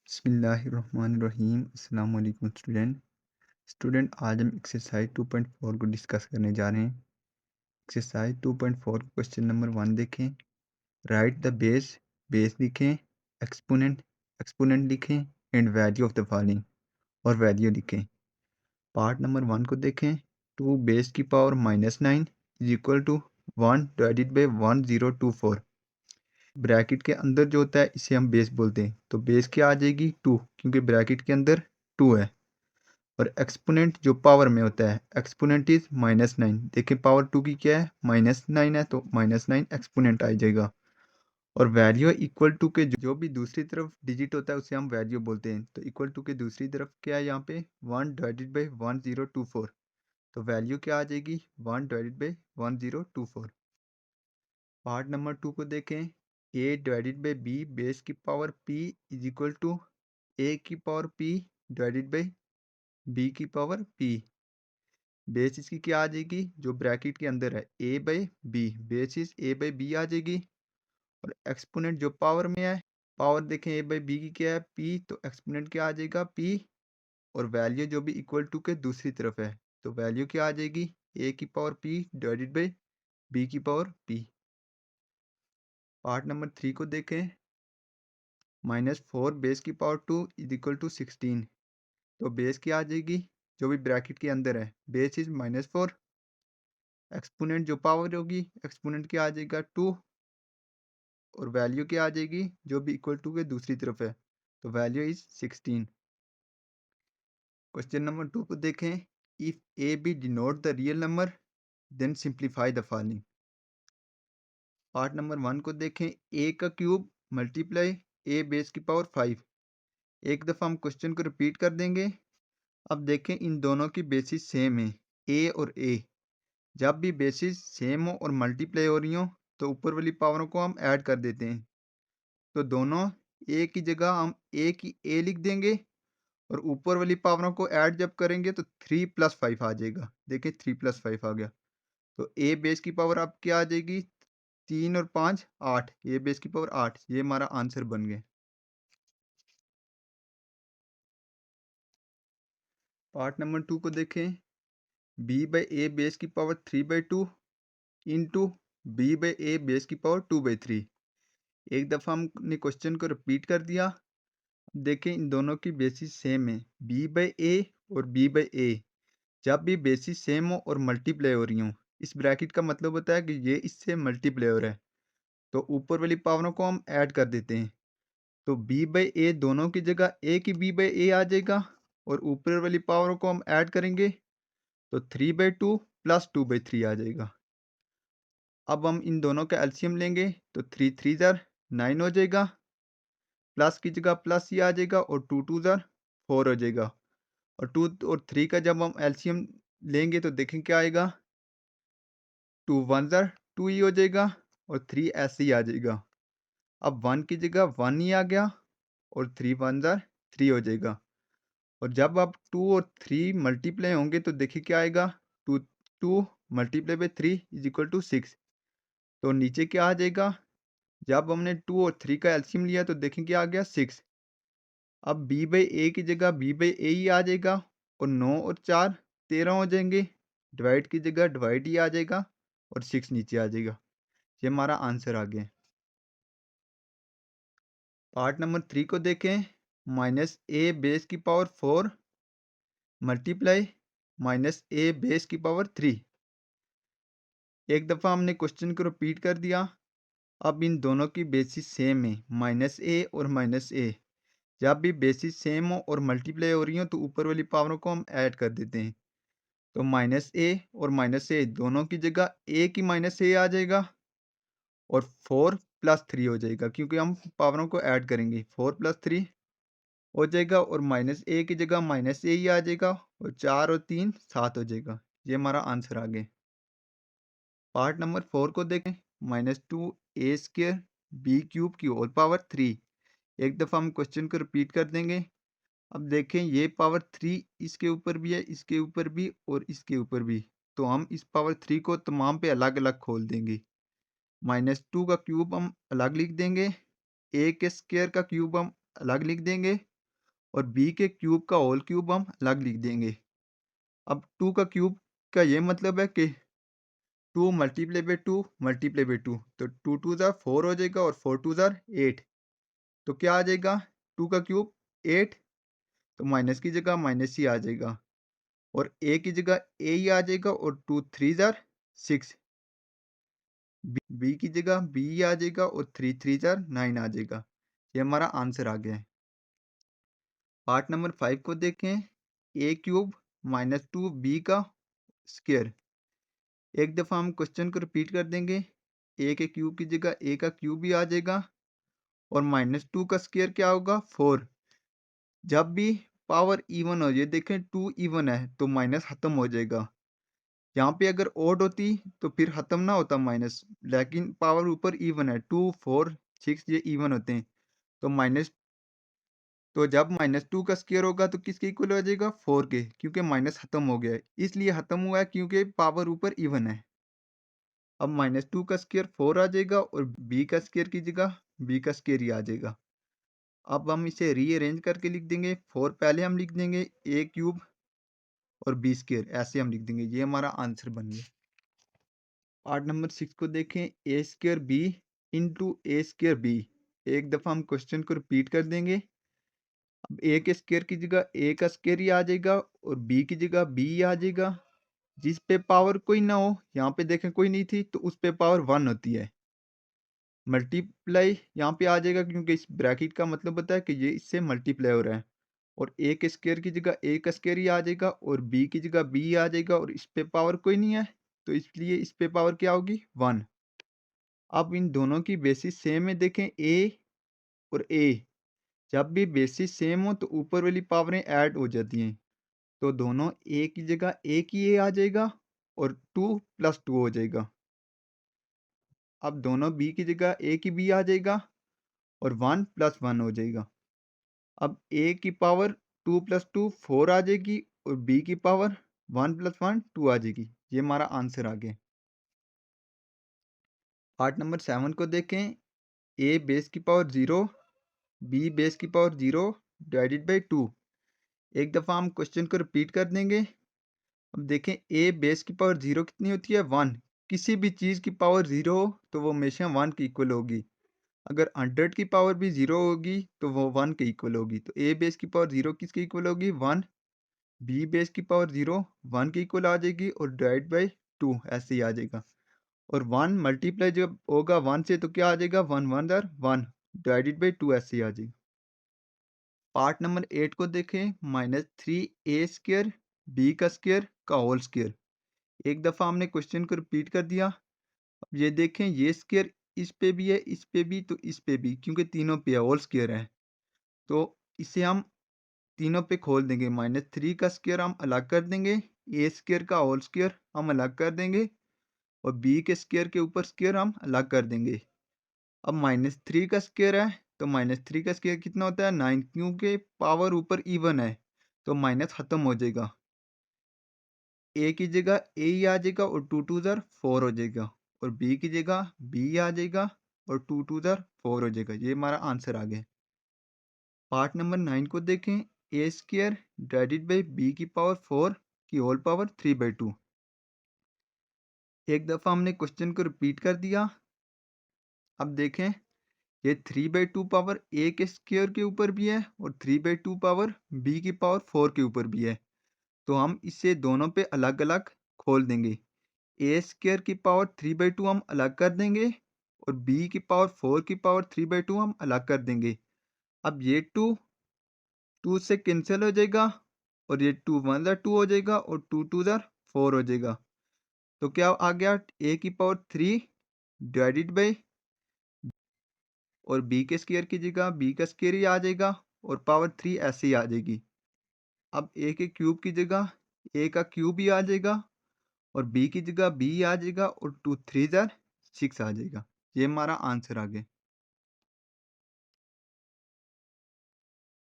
बिस्मिल्लाहिर्रहमानिर्रहीम। अस्सलाम वालेकुम स्टूडेंट आज हम एक्सरसाइज 2.4 को डिस्कस करने जा रहे हैं। एक्सरसाइज 2.4 क्वेश्चन नंबर 1 देखें। राइट द बेस लिखें, एक्सपोनेंट एक्सपोनेंट लिखें and value of the following और वैल्यू लिखें। पार्ट नंबर 1 को देखें। 2 बेस की power -9 is equal to 1 divided by 1024। Bracket के अंदर जो होता है इसे हम बेस बोलते हैं, तो बेस क्या आ जाएगी 2, क्योंकि ब्रैकेट के अंदर 2 है। और एक्सपोनेंट जो पावर में होता है, एक्सपोनेंट इज -9। देखिए पावर 2 की क्या है, -9 है, तो -9 एक्सपोनेंट आ जाएगा। और वैल्यू इक्वल टू के जो भी दूसरी तरफ डिजिट होता है उसे हम वैल्यू बोलते हैं। तो इक्वल टू के दूसरी तरफ क्या है यहाँ पे 1 डिवाइडेड बाई 1024। तो वैल्यू क्या आ जाएगी 1 डिवाइडेड बाई 1024। पार्ट नंबर 2 को देखें। a divided by b base की power p is equal to a की power p divided by b की पावर p। बेस इसकी क्या आ जाएगी, जो ब्रैकेट के अंदर है a by b, base is a by b आ जाएगी। और एक्सपोनेंट जो पावर में है, पावर देखें a बाई b की क्या है p, तो एक्सपोनेंट क्या आ जाएगा p। और वैल्यू जो भी इक्वल टू के दूसरी तरफ है, तो वैल्यू क्या आ जाएगी a की power p divided by b की पावर p। पार्ट नंबर 3 को देखें। -4 बेस की पावर 2 इज इक्वल टू 16। तो बेस क्या आ जाएगी, जो भी ब्रैकेट के अंदर है, बेस इज -4। एक्सपोनेंट जो पावर होगी, एक्सपोनेंट क्या आ जाएगा 2। और वैल्यू क्या आ जाएगी, जो भी इक्वल टू के दूसरी तरफ है, तो वैल्यू इज 16। क्वेश्चन नंबर 2 को देखें। If A B denote the real number then simplify the following. Part number 1 को देखें। ए का क्यूब मल्टीप्लाई ए बेस की पावर 5। एक दफ़ा हम क्वेश्चन को रिपीट कर देंगे। अब देखें इन दोनों की बेसिस सेम है, ए और ए। जब भी बेसिस सेम हो और मल्टीप्लाई हो रही हो, तो ऊपर वाली पावरों को हम ऐड कर देते हैं। तो दोनों ए की जगह हम ए की ए लिख देंगे, और ऊपर वाली पावरों को ऐड जब करेंगे तो 3 + 5 आ जाएगा। देखिए 3 + 5 आ गया। तो ए बेस की पावर अब क्या आ जाएगी, 3 और 5 8, ए बेस की पावर 8। ये हमारा आंसर बन गया। पार्ट नंबर 2 को देखें। बी बाई ए बेस की power 3/2 into B by A base की पावर 2/3। एक दफ़ा हमने क्वेश्चन को रिपीट कर दिया। देखें इन दोनों की बेसिस सेम है, बी बाई ए और बी बाई ए। जब भी बेसिस सेम हो और मल्टीप्लाई हो रही हो, इस ब्रैकेट का मतलब होता है कि ये इससे मल्टीप्लाई हो रहा है, तो ऊपर वाली पावरों को हम ऐड कर देते हैं। तो बी बाई ए दोनों की जगह ए की बी बाई ए आ जाएगा, और ऊपर वाली पावरों को हम ऐड करेंगे तो 3/2 + 2/3 आ जाएगा। अब हम इन दोनों का एलसीएम लेंगे तो 3 3 ज़र 9 हो जाएगा, प्लस की जगह प्लस ही आ जाएगा, और 2 2 ज़र 4 हो जाएगा। और 2 और 3 का जब हम एलसीएम लेंगे तो देखें क्या आएगा, 2 1 ज़र 2 ही हो जाएगा, और 3 ऐसे ही आ जाएगा। अब 1 की जगह 1 ही आ गया, और 3 1 ज़र 3 हो जाएगा। और जब अब 2 और 3 मल्टीप्लाई होंगे तो देखिए क्या आएगा, 2 2 × 3 = 6। तो नीचे क्या आ जाएगा, जब हमने 2 और 3 का एलसीएम लिया तो देखें क्या आ गया 6। अब बी बाई ए की जगह बी बाई ए ही आ जाएगा, और 9 और 4 13 हो जाएंगे। डिवाइड की जगह डिवाइड ही आ जाएगा, और 6 नीचे आ जाएगा। ये हमारा आंसर आ गया। पार्ट नंबर 3 को देखें। -a बेस की पावर 4 मल्टीप्लाई -a बेस की पावर 3। एक दफ़ा हमने क्वेश्चन को रिपीट कर दिया। अब इन दोनों की बेसिस सेम है, -a और -a। जब भी बेसिस सेम हो और मल्टीप्लाई हो रही हो, तो ऊपर वाली पावरों को हम ऐड कर देते हैं। तो -a और -a दोनों की जगह a की -a आ जाएगा, और 4 + 3 हो जाएगा, क्योंकि हम पावरों को ऐड करेंगे। 4 + 3 हो जाएगा, और -a की जगह -a ही आ जाएगा, और 4 और 3 7 हो जाएगा। ये हमारा आंसर आ गया। पार्ट नंबर 4 को देखें। -2a² b³ की होल पावर 3। एक दफ़ा हम क्वेश्चन को रिपीट कर देंगे। अब देखें ये पावर 3 इसके ऊपर भी है, इसके ऊपर भी, और इसके ऊपर भी। तो हम इस पावर 3 को तमाम पे अलग अलग खोल देंगे। -2 का क्यूब हम अलग लिख देंगे, a के स्क्वायर का क्यूब हम अलग लिख देंगे, और बी के क्यूब का होल क्यूब हम अलग लिख देंगे। अब 2 का क्यूब का ये मतलब है कि 2 मल्टीप्लाई बाई 2 मल्टीप्लाई बाई 2, तो 2 2 ज़ार 4 हो जाएगा और 4 2 ज़ार 8। तो क्या आ जाएगा 2 का क्यूब 8, तो माइनस की जगह माइनस ही आ जाएगा और ए की जगह ए ही आ जाएगा और 2 3 ज़ार 6। बी की जगह बी ही आ जाएगा और 3 3 ज़ार 9 आ जाएगा। ये हमारा आंसर आ गया है। पार्ट नंबर 5 को देखें। ए क्यूब माइनस 2 बी का स्क्वायर। एक दफ़ा हम क्वेश्चन को रिपीट कर देंगे। ए के क्यूब की जगह ए का क्यूब भी आ जाएगा और माइनस 2 का स्क्वायर क्या होगा 4। जब भी पावर इवन हो, ये देखें 2 इवन है तो माइनस खत्म हो जाएगा। यहाँ पे अगर ओड होती तो फिर खत्म ना होता माइनस, लेकिन पावर ऊपर इवन है, 2 4 6 ये इवन होते हैं। तो माइनस, तो जब -2 का स्क्वायर होगा तो किसके इक्वल हो जाएगा 4 के, क्योंकि माइनस खत्म हो गया है, इसलिए खत्म हुआ है क्योंकि पावर ऊपर इवन है। अब -2 का स्क्वायर 4 आ जाएगा और बी का स्क्वायर की जगह बी का स्क्वायर ही आ जाएगा। अब हम इसे रीअरेंज करके लिख देंगे। 4 पहले हम लिख देंगे ए क्यूब और बी स्क्वायर, ऐसे हम लिख देंगे। ये हमारा आंसर बन गया। पार्ट नंबर 6 को देखें। ए स्क्वायर बी इंटू ए स्क्वायर बी। एक दफ़ा हम क्वेश्चन को रिपीट कर देंगे। अब ए के स्क्वायर की जगह ए का स्क्वायर ही आ जाएगा और बी की जगह बी ही आ जाएगा। जिस पे पावर कोई ना हो, यहाँ पे देखें कोई नहीं थी तो उस पे पावर 1 होती है। मल्टीप्लाई यहाँ पे आ जाएगा क्योंकि इस ब्रैकेट का मतलब होता है कि ये इससे मल्टीप्लाई हो रहा है। और ए के स्क्वायर की जगह ए का स्क्वायर ही आ जाएगा और बी की जगह बी आ जाएगा और इस पे पावर कोई नहीं है तो इसलिए इस पे पावर क्या होगी 1। अब इन दोनों की बेसिस सेम है। देखें ए और ए, जब भी बेसिस सेम हो तो ऊपर वाली पावरें ऐड हो जाती हैं। तो दोनों ए की जगह ए की ए आ जाएगा और 2 + 2 हो जाएगा। अब दोनों बी की जगह ए की बी आ जाएगा और 1 + 1 हो जाएगा। अब ए की पावर 2 + 2 4 आ जाएगी और बी की पावर 1 + 1 2 आ जाएगी। ये हमारा आंसर आ गया। पार्ट नंबर 7 को देखें। ए बेस की पावर 0 बी बेस की पावर 0 डिवाइडेड बाई 2। एक दफ़ा हम क्वेश्चन को रिपीट कर देंगे। अब देखें ए बेस की पावर 0 कितनी होती है 1। किसी भी चीज़ की पावर 0 हो तो वो हमेशा 1 के इक्वल होगी। अगर 100 की पावर भी 0 होगी तो वो 1 के इक्वल होगी। तो ए बेस की पावर 0 किसके इक्वल होगी 1। बी बेस की पावर 0 1 के इक्वल आ जाएगी और डिवाइड बाई 2 ऐसे ही आ जाएगा। और 1 मल्टीप्लाई जब होगा 1 से तो क्या आ जाएगा 1 1 ज़ार 1 डिवाइडेड बाई 2 ऐसे ही आ जाएगा। पार्ट नंबर 8 को देखें। -3a² बी का स्क्वायर का होल स्क्वायर। एक दफ़ा हमने क्वेश्चन को रिपीट कर दिया। अब ये देखें ये स्क्वायर इस पे भी है, इस पे भी, तो इस पे भी, क्योंकि तीनों पे होल स्क्वायर है तो इसे हम तीनों पे खोल देंगे। -3 का स्क्वायर हम अलग कर देंगे, ए स्क्वायर का होल स्क्वायर हम अलग कर देंगे और बी के स्क्वायर के ऊपर स्क्वायर हम अलग कर देंगे। अब -3 का स्क्वायर है तो -3 का स्क्वायर कितना होता है 9, क्योंकि पावर ऊपर इवन है तो माइनस खत्म हो जाएगा। ए की जगह ए ही आ जाएगा और 2 2 ज़ार 4 हो जाएगा और बी की जगह बी आ जाएगा और 2 2 ज़ार 4 हो जाएगा। ये हमारा आंसर आ गया। पार्ट नंबर 9 को देखें। ए स्क्वायर डिवाइडेड बाई बी की पावर 4 की होल पावर 3/2। एक दफ़ा हमने क्वेश्चन को रिपीट कर दिया। अब देखें ये 3/2 पावर ए के स्क्वायर के ऊपर भी है और 3/2 पावर बी की पावर 4 के ऊपर भी है। तो हम इसे दोनों पे अलग अलग खोल देंगे। ए स्क्वायर की पावर 3/2 हम अलग कर देंगे और बी की पावर 4 की पावर 3/2 हम अलग कर देंगे। अब ये 2 2 से कैंसिल हो जाएगा और ये 2 1 ज़ार 2 हो जाएगा और 2 2 ज़ार 4 हो जाएगा। तो क्या आ गया ए की पावर 3 डिवाइडेड बाई और बी के स्क्वायर की जगह बी का स्क्वायर ही आ जाएगा और पावर 3 ऐसे ही आ जाएगी। अब ए के क्यूब की जगह ए का क्यूब ही आ जाएगा और बी की जगह बी आ जाएगा और 2 3 ज़ार 6 आ जाएगा। ये हमारा आंसर आ गया।